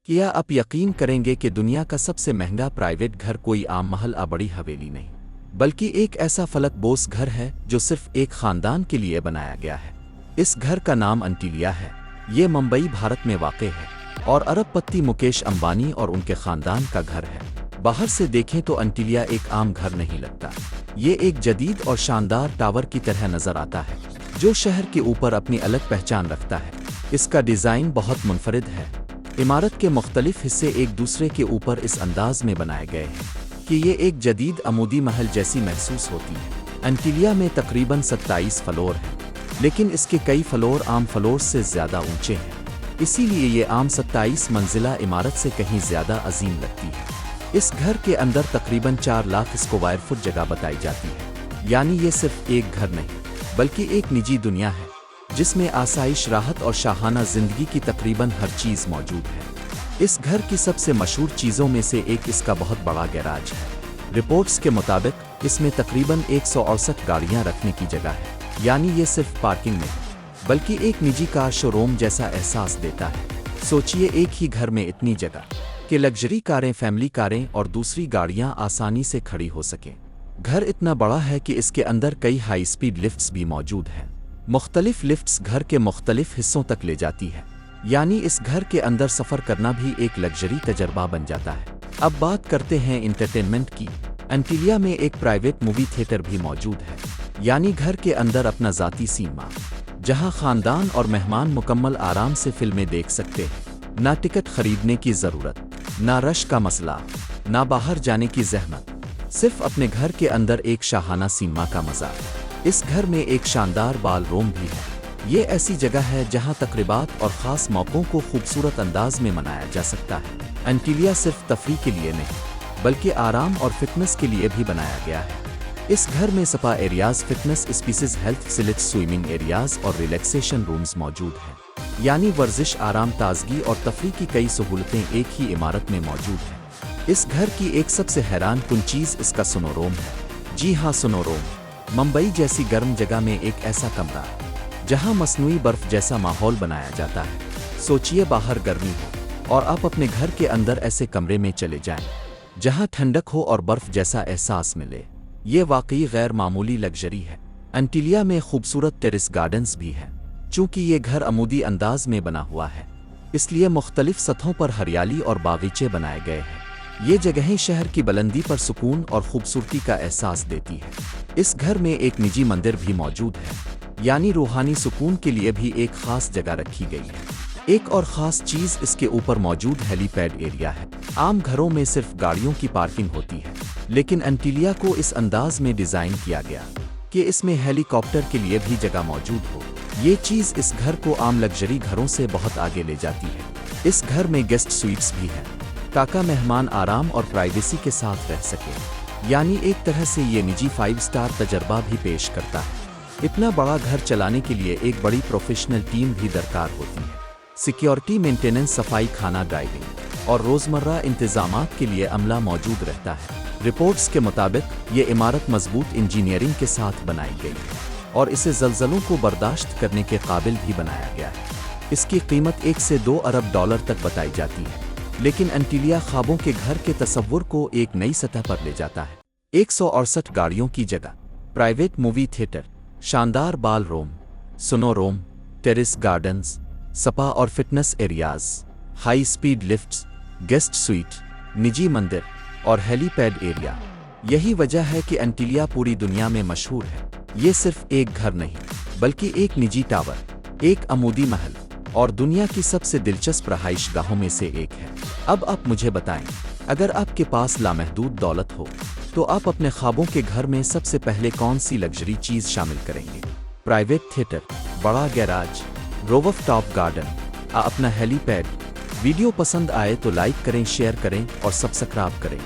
کیا آپ یقین کریں گے کہ دنیا کا سب سے مہنگا پرائیویٹ گھر کوئی عام محل یا بڑی حویلی نہیں، بلکہ ایک ایسا فلک بوس گھر ہے جو صرف ایک خاندان کے لیے بنایا گیا ہے۔ اس گھر کا نام انٹیلیا ہے۔ یہ ممبئی، بھارت میں واقع ہے اور ارب پتی مکیش امبانی اور ان کے خاندان کا گھر ہے۔ باہر سے دیکھیں تو انٹیلیا ایک عام گھر نہیں لگتا۔ یہ ایک جدید اور شاندار ٹاور کی طرح نظر آتا ہے جو شہر کے اوپر اپنی الگ پہچان رکھتا ہے۔ اس کا ڈیزائن بہت منفرد ہے۔ عمارت کے مختلف حصے ایک دوسرے کے اوپر اس انداز میں بنائے گئے ہیں کہ یہ ایک جدید عمودی محل جیسی محسوس ہوتی ہے۔ انٹیلیا میں تقریباً 27 فلور ہیں، لیکن اس کے کئی فلور عام فلور سے زیادہ اونچے ہیں، اسی لیے یہ عام 27 منزلہ عمارت سے کہیں زیادہ عظیم لگتی ہے۔ اس گھر کے اندر تقریباً 4 لاکھ اسکوائر فٹ جگہ بتائی جاتی ہے، یعنی یہ صرف ایک گھر نہیں بلکہ ایک نجی دنیا ہے جس میں آسائش، راحت اور شاہانہ زندگی کی تقریباً ہر چیز موجود ہے۔ اس گھر کی سب سے مشہور چیزوں میں سے ایک اس کا بہت بڑا گیراج ہے۔ رپورٹس کے مطابق اس میں تقریباً 168 گاڑیاں رکھنے کی جگہ ہے، یعنی یہ صرف پارکنگ نہیں بلکہ ایک نجی کار شو روم جیسا احساس دیتا ہے۔ سوچئے ایک ہی گھر میں اتنی جگہ کہ لگژری کاریں، فیملی کاریں اور دوسری گاڑیاں آسانی سے کھڑی ہو سکیں۔ گھر اتنا بڑا ہے کہ اس کے اندر کئی ہائی سپیڈ لفٹس بھی موجود ہیں۔ مختلف لفٹس گھر کے مختلف حصوں تک لے جاتی ہے، یعنی اس گھر کے اندر سفر کرنا بھی ایک لگژری تجربہ بن جاتا ہے۔ اب بات کرتے ہیں انٹرٹینمنٹ کی۔ انٹیلیا میں ایک پرائیویٹ مووی تھیٹر بھی موجود ہے، یعنی گھر کے اندر اپنا ذاتی سینما جہاں خاندان اور مہمان مکمل آرام سے فلمیں دیکھ سکتے ہیں۔ نہ ٹکٹ خریدنے کی ضرورت، نہ رش کا مسئلہ، نہ باہر جانے کی زحمت، صرف اپنے گھر کے اندر ایک شاہانہ سینما کا مزہ۔ اس گھر میں ایک شاندار بال روم بھی ہے۔ یہ ایسی جگہ ہے جہاں تقریبات اور خاص موقعوں کو خوبصورت انداز میں منایا جا سکتا ہے۔ انٹیلیا صرف تفریح کے لیے نہیں بلکہ آرام اور فٹنس کے لیے بھی بنایا گیا ہے۔ اس گھر میں spa areas, fitness spaces, health facilities, swimming areas اور ریلیکسیشن رومز موجود ہیں، یعنی ورزش، آرام، تازگی اور تفریح کی کئی سہولتیں ایک ہی عمارت میں موجود ہیں۔ اس گھر کی ایک سب سے حیران کن چیز اس کا سنو روم ہے۔ جی ہاں، سنو روم ممبئی جیسی گرم جگہ میں ایک ایسا کمرہ جہاں مصنوعی برف جیسا ماحول بنایا جاتا ہے۔ سوچئے باہر گرمی ہو اور آپ اپنے گھر کے اندر ایسے کمرے میں چلے جائیں جہاں ٹھنڈک ہو اور برف جیسا احساس ملے۔ یہ واقعی غیر معمولی لگژری ہے۔ انٹیلیا میں خوبصورت ٹیرس گارڈنز بھی ہیں۔ چونکہ یہ گھر عمودی انداز میں بنا ہوا ہے، اس لیے مختلف سطحوں پر ہریالی اور باغیچے بنائے گئے ہیں۔ یہ جگہیں شہر کی بلندی پر سکون اور خوبصورتی کا احساس دیتی ہے۔ اس گھر میں ایک نجی مندر بھی موجود ہے، یعنی روحانی سکون کے لیے بھی ایک خاص جگہ رکھی گئی ہے۔ ایک اور خاص چیز اس کے اوپر موجود ہیلی پیڈ ایریا ہے۔ عام گھروں میں صرف گاڑیوں کی پارکنگ ہوتی ہے، لیکن انٹیلیا کو اس انداز میں ڈیزائن کیا گیا کہ اس میں ہیلی کاپٹر کے لیے بھی جگہ موجود ہو۔ یہ چیز اس گھر کو عام لگژری گھروں سے بہت آگے لے جاتی ہے۔ اس گھر میں گیسٹ سویٹس بھی ہیں تاکہ مہمان آرام اور پرائیویسی کے ساتھ رہ سکیں، یعنی ایک طرح سے یہ نجی 5 اسٹار تجربہ بھی پیش کرتا ہے۔ اتنا بڑا گھر چلانے کے لیے ایک بڑی پروفیشنل ٹیم بھی درکار ہوتی ہے۔ سیکیورٹی، مینٹیننس، صفائی، کھانا، ڈرائیونگ اور روزمرہ انتظامات کے لیے عملہ موجود رہتا ہے۔ رپورٹس کے مطابق یہ عمارت مضبوط انجینئرنگ کے ساتھ بنائی گئی ہے اور اسے زلزلوں کو برداشت کرنے کے قابل بھی بنایا گیا ہے۔ اس کی قیمت 1 سے 2 ارب ڈالر تک بتائی جاتی ہے، لیکن انٹیلیا خوابوں کے گھر کے تصور کو ایک نئی سطح پر لے جاتا ہے۔ 168 گاڑیوں کی جگہ، پرائیویٹ مووی تھیٹر، شاندار بال روم، سنو روم، ٹیرس گارڈنز، سپا اور fitness areas, high speed lifts, guest suite, نجی مندر اور ہیلی پیڈ ایریا۔ یہی وجہ ہے کہ انٹیلیا پوری دنیا میں مشہور ہے۔ یہ صرف ایک گھر نہیں بلکہ ایک نجی ٹاور، ایک عمودی محل اور دنیا کی سب سے دلچسپ رہائش گاہوں میں سے ایک ہے۔ اب آپ مجھے بتائیں، اگر آپ کے پاس لامحدود دولت ہو تو آپ اپنے خوابوں کے گھر میں سب سے پہلے کون سی لگژری چیز شامل کریں گے؟ پرائیویٹ تھیٹر، بڑا گیراج، روف ٹاپ گارڈن، اپنا ہیلی پیڈ؟ ویڈیو پسند آئے تو لائک کریں، شیئر کریں اور سبسکرائب کریں۔